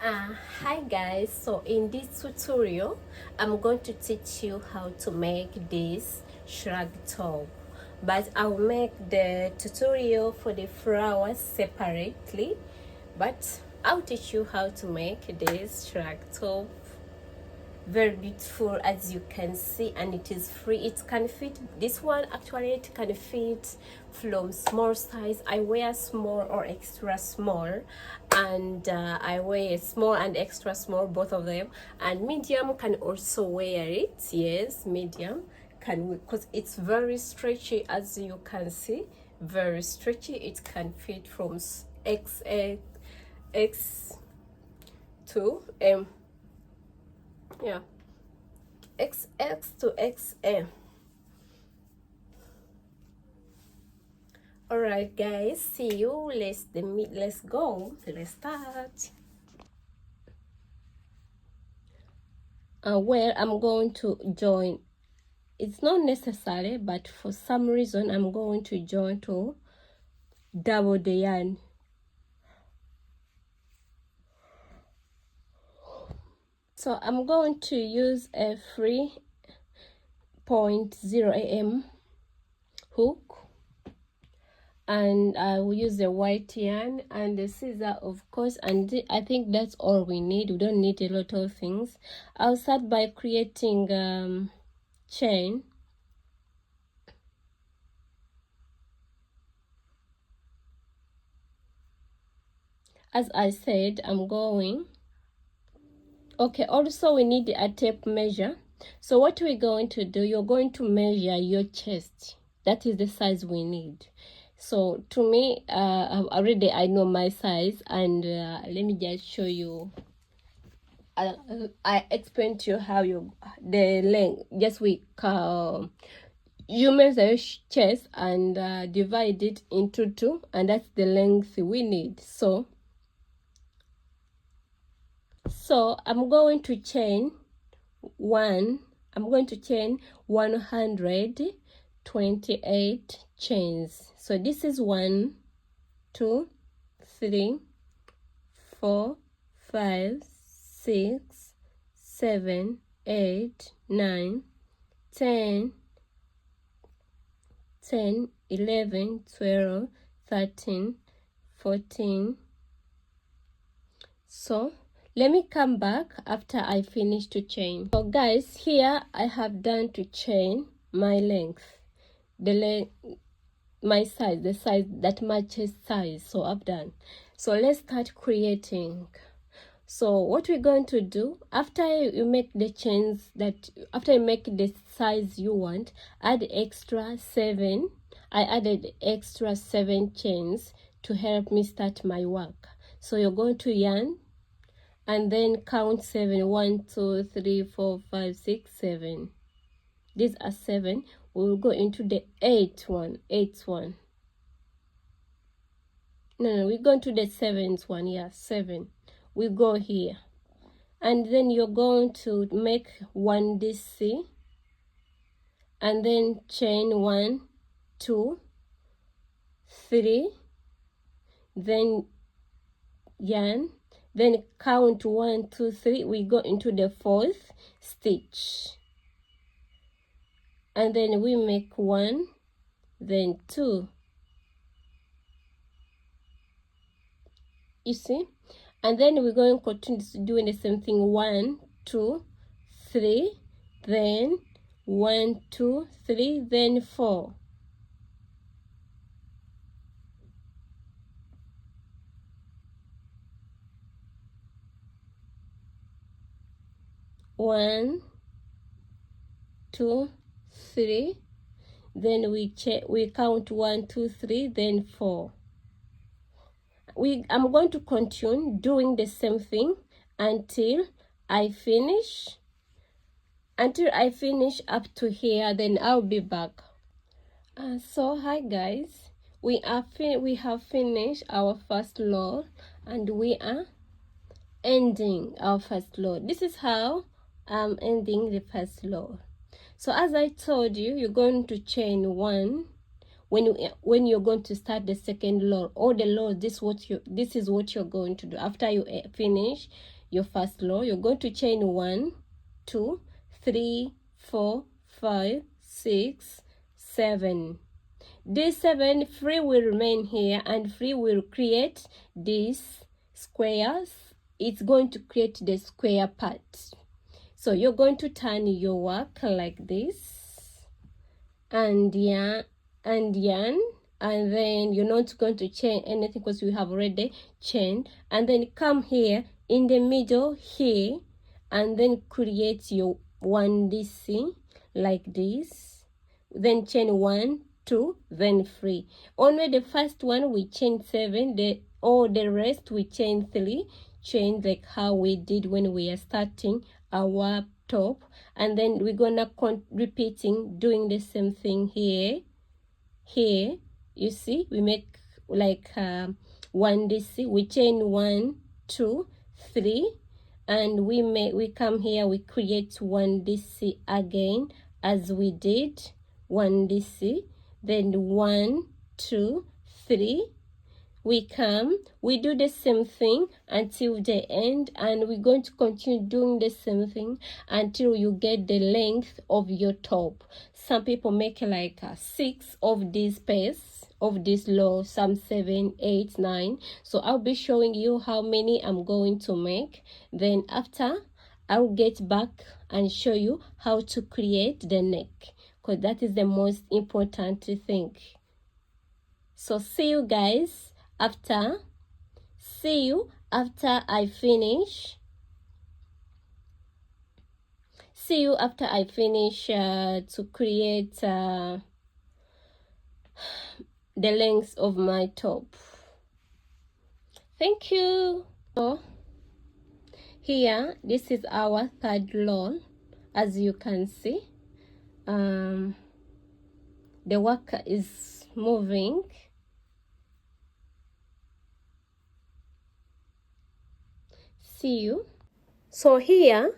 Hi guys, so in this tutorial I'm going to teach you how to make this shrug top, but I'll make the tutorial for the flowers separately, but I'll teach you how to make this shrug top. Very beautiful, as you can see, and it is free. It can fit, this one actually it can fit from small size. I wear small or extra small, and I wear small and extra small, both of them, and medium can also wear it. Yes, medium can, because it's very stretchy, as you can see, very stretchy. It can fit from XA X to yeah, XX to XM. All right guys, see you. Let's go, let's start. Where I'm going to join, it's not necessary, but for some reason I'm going to join to double the yarn. So I'm going to use a 3.0 am hook, and I will use the white yarn and the scissor, of course, and I think that's all we need. We don't need a lot of things. I'll start by creating chain. As I said, I'm going. Okay, also we need a tape measure. So what we're going to do, you're going to measure your chest. That is the size we need. So to me, already I know my size, and let me just show you. I explain to you how you the length. Just you measure your chest and divide it into 2, and that's the length we need. So I'm going to chain 128 chains. So this is 1, 2, 3, 4, 5, 6, 7, 8, 9, 10, 11, 12, 13, 14. So let me come back after I finish to chain. So guys, here I have done to chain my length, my size, the size that matches size. So I've done. So let's start creating. So what we're going to do, after you make the chains, after you make the size you want, add extra 7. I added extra 7 chains to help me start my work. So you're going to yarn and then count 7. 1, 2, 3, 4, 5, 6, 7. These are 7. We will go into the 8th one. No, we're going to the 7th one. Yeah, 7. We go here, and then you're going to make 1 DC, and then chain 1, 2, 3, then yarn, then count 1, 2, 3. We go into the 4th stitch, and then we make 1, then 2. You see? And then we're going to continue doing the same thing. 1, 2, 3, then 1, 2, 3, then 4. 1, 2, 3, then we count 1, 2, 3, then 4. I'm going to continue doing the same thing until I finish up to here, then I'll be back. So hi guys, we have finished our first load, and we are ending our first load. This is how I'm ending the first load. So as I told you, you're going to chain 1 when you're going to start the second row, all the rows, this is what you're going to do. After you finish your first row, you're going to chain 1, 2, 3, 4, 5, 6, 7. These 7 3 will remain here, and 3 will create these squares. It's going to create the square part. So you're going to turn your work like this, and yarn, and then you're not going to chain anything because you have already chained, and then come here in the middle here, and then create your 1 DC like this, then chain 1, 2, then 3. Only the first one we chain 7, all the rest we chain 3, chain like how we did when we are starting our top. And then we're gonna repeating, doing the same thing here. You see, we make like 1 DC, we chain 1, 2, 3, and we come here, we create 1 DC again as we did 1 DC, then 1, 2, 3. We come, we do the same thing until the end, and we're going to continue doing the same thing until you get the length of your top. Some people make like 6 of this space of this row, some 7, 8, 9. So I'll be showing you how many I'm going to make. Then after, I'll get back and show you how to create the neck, because that is the most important thing. So see you guys after I finish. See you after I finish to create the length of my top. Thank you. So here, this is our third row. As you can see, the work is moving. See you. So here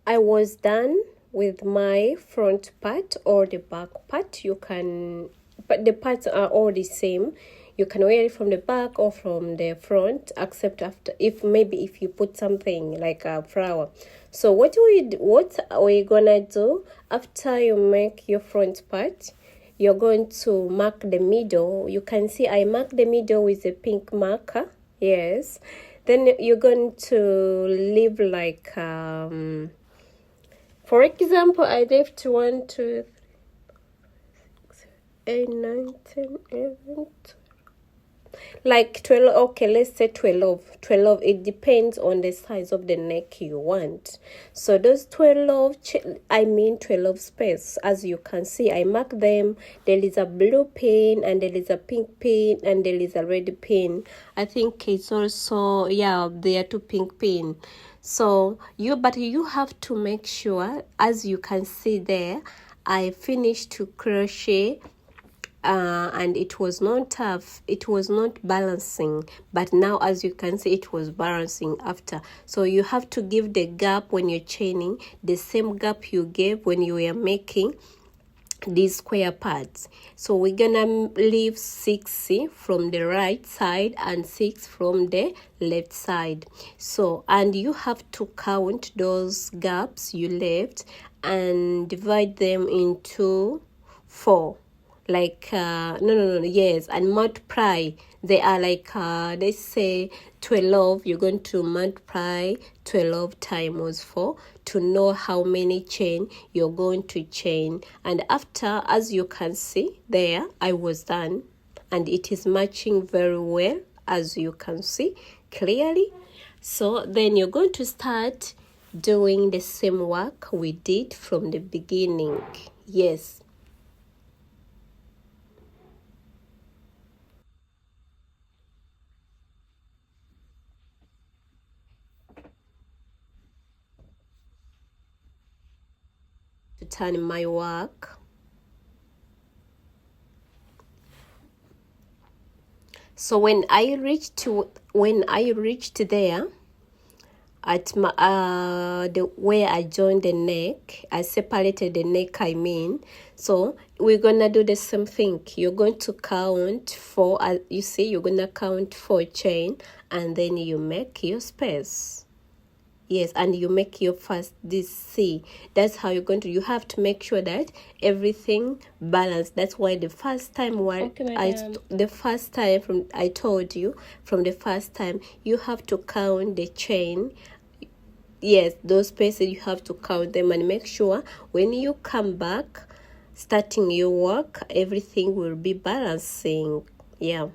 I was done with my front part or the back part. You can, but the parts are all the same. You can wear it from the back or from the front, except after if you put something like a flower. So what are we gonna do after you make your front part? You're going to mark the middle. You can see I mark the middle with a pink marker. Yes. Then you're going to leave like for example, I left 1, 2, 3, 8, 9, 10, 11, 12. Like 12. Okay, let's say 12. It depends on the size of the neck you want. So those 12 space, as you can see, I mark them. There is a blue pin, and there is a pink pin, and there is a red pin. I think it's also, yeah, there are 2 pink pin. So you have to make sure, as you can see there, I finished to crochet and it was not tough, it was not balancing, but now as you can see it was balancing after. So you have to give the gap when you're chaining, the same gap you gave when you were making these square parts. So we're gonna leave 6 from the right side and 6 from the left side. So, and you have to count those gaps you left and divide them into 4. Like yes, and multiply. They are like let's say 12. You're going to multiply 12 times 4 to know how many chain you're going to chain. And after, as you can see there, I was done, and it is matching very well, as you can see clearly. So then you're going to start doing the same work we did from the beginning. Yes. To turn my work. So when I reached there, at my the where I joined the neck. I separated the neck, I mean. So we're gonna do the same thing. You're going to count 4, you see, you're gonna count 4 chain, and then you make your space. Yes, and you make your first this C. That's how you're going to, you have to make sure that everything balanced. That's why the first time the first time from I told you, from the first time you have to count the chain. Yes, those spaces you have to count them and make sure when you come back starting your work, everything will be balancing. Yeah.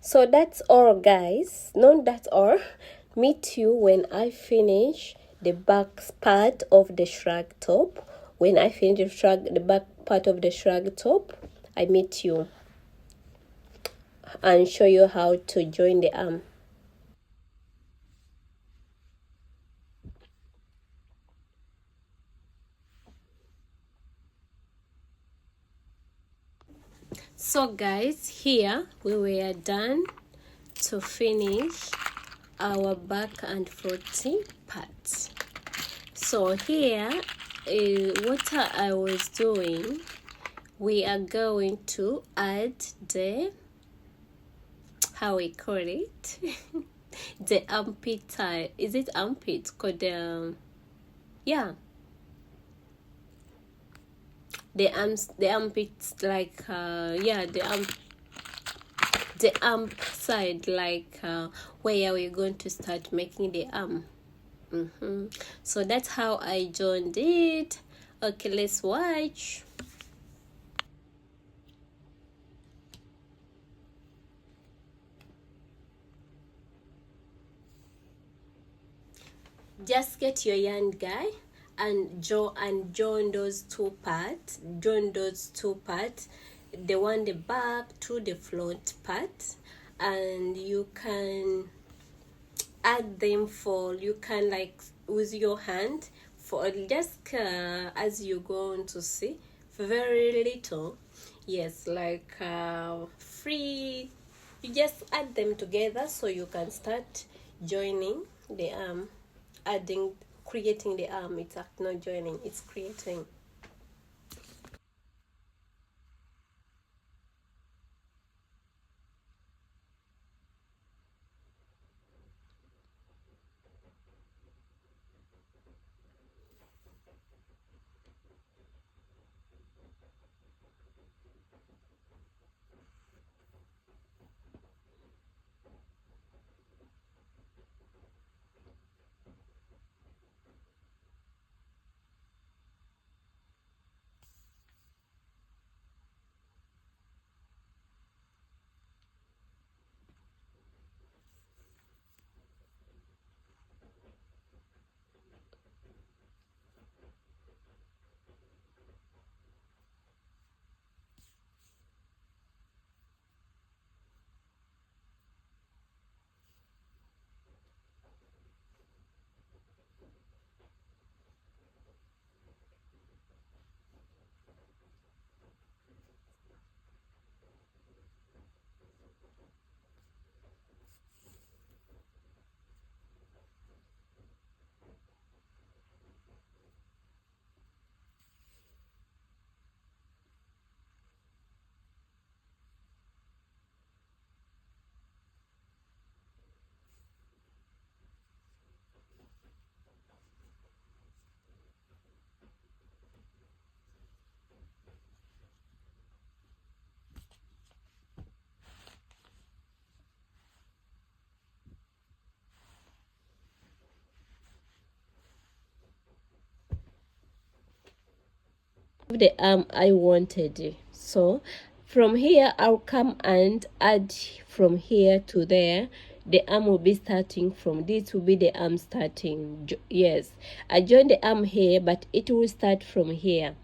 So that's all, guys. No, that's all. Meet you when I finish the back part of the shrug top. When I finish the back part of the shrug top, I meet you and show you how to join the arm. So guys, here we were done to finish our back and front part. So here what I was doing, we are going to add the, how we call it, the armpit tie. Is it armpit called yeah, the armpits, like yeah, the arm side, like where we're going to start making the arm. So that's how I joined it. Okay, let's watch. Just get your yarn, guy, and join those two parts. Join those two parts, the one the back to the front part, and you can add them for, you can like with your hand for just as you're going to see, very little. Yes, like free, you just add them together so you can start joining the arm, creating the arm. It's not joining, it's creating. The arm I wanted. So from here I'll come and add from here to there. The arm will be starting from this, will be the arm starting. Yes, I joined the arm here, but it will start from here.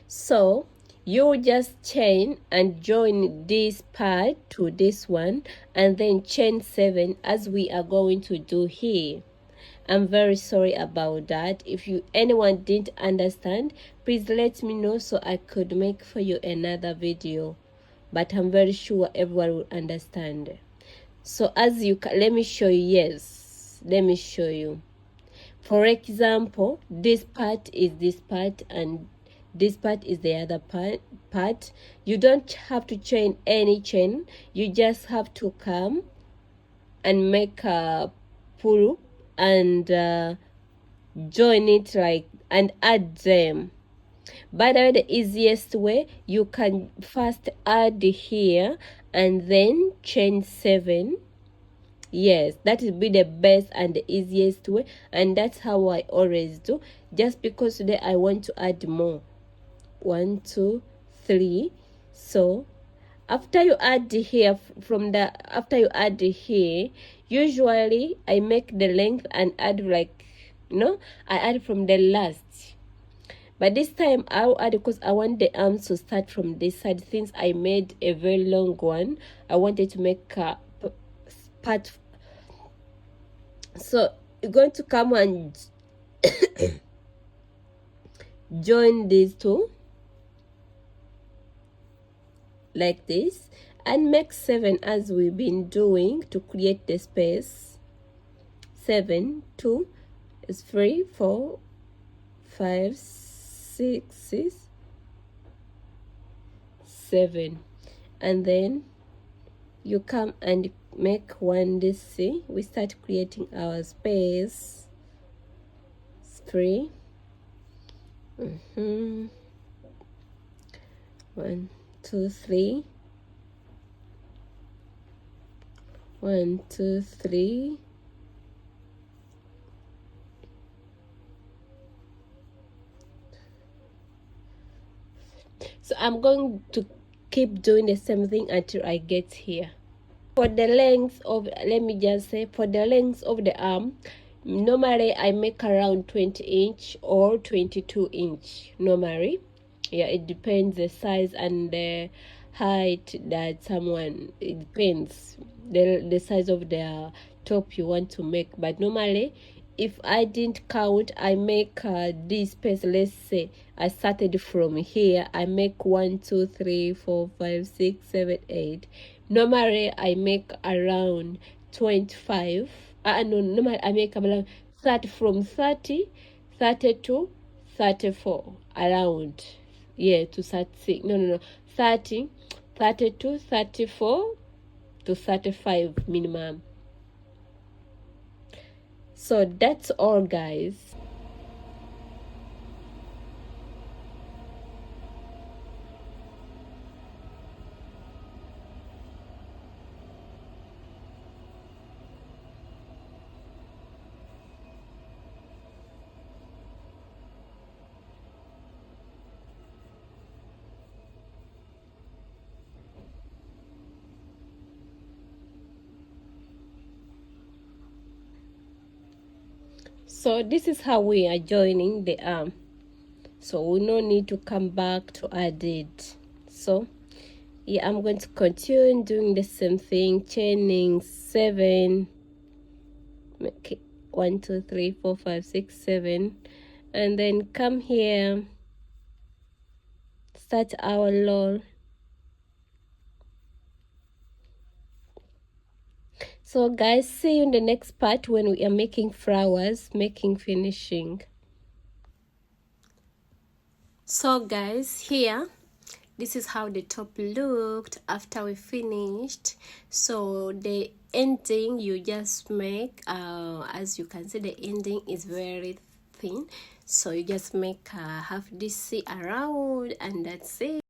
So you just chain and join this part to this one, and then chain 7 as we are going to do here. I'm very sorry about that. If anyone didn't understand, please let me know so I could make for you another video, but I'm very sure everyone will understand. So as you can, let me show you. Yes, let me show you. For example, this part is this part and this part is the other part. You don't have to chain any chain. You just have to come and make a pull and join it like and add them. By the way, the easiest way, you can first add here and then chain 7. Yes, that will be the best and the easiest way, and that's how I always do. Just because today I want to add more. 1 2 3. So after you add here, after you add here, usually I make the length and add like, I add from the last. But this time I'll add because I want the arms to start from this side. Since I made a very long one, I wanted to make a part. So you're going to come and join these two like this and make 7 as we've been doing to create the space. 7 2 is 3 4 5 6 7, and then you come and make 1. This, see, we start creating our space. 3 1 2 3 1 2 3 So I'm going to keep doing the same thing until I get here. For the length of, let me just say, for the length of the arm, normally I make around 20 inch or 22 inch normally. Yeah, it depends the size and the height that someone, it depends the size of the top you want to make. But normally, if I didn't count, I make this space. Let's say I started from here, I make 1 2 3 4 5 6 7 8. Normally I make around 25. No, normally I make around 30, from 30 to 34, around, yeah, to 36. No, 30 32 34 to 35 minimum. So that's all, guys. So this is how we are joining the arm. So we no need to come back to add it. So yeah, I'm going to continue doing the same thing, chaining 7. Okay, 1 2 3 4 5 6 7, and then come here, start our roll. So guys, see you in the next part when we are making flowers, finishing. So guys, here, this is how the top looked after we finished. So the ending you just make, as you can see, the ending is very thin. So you just make half this around, and that's it.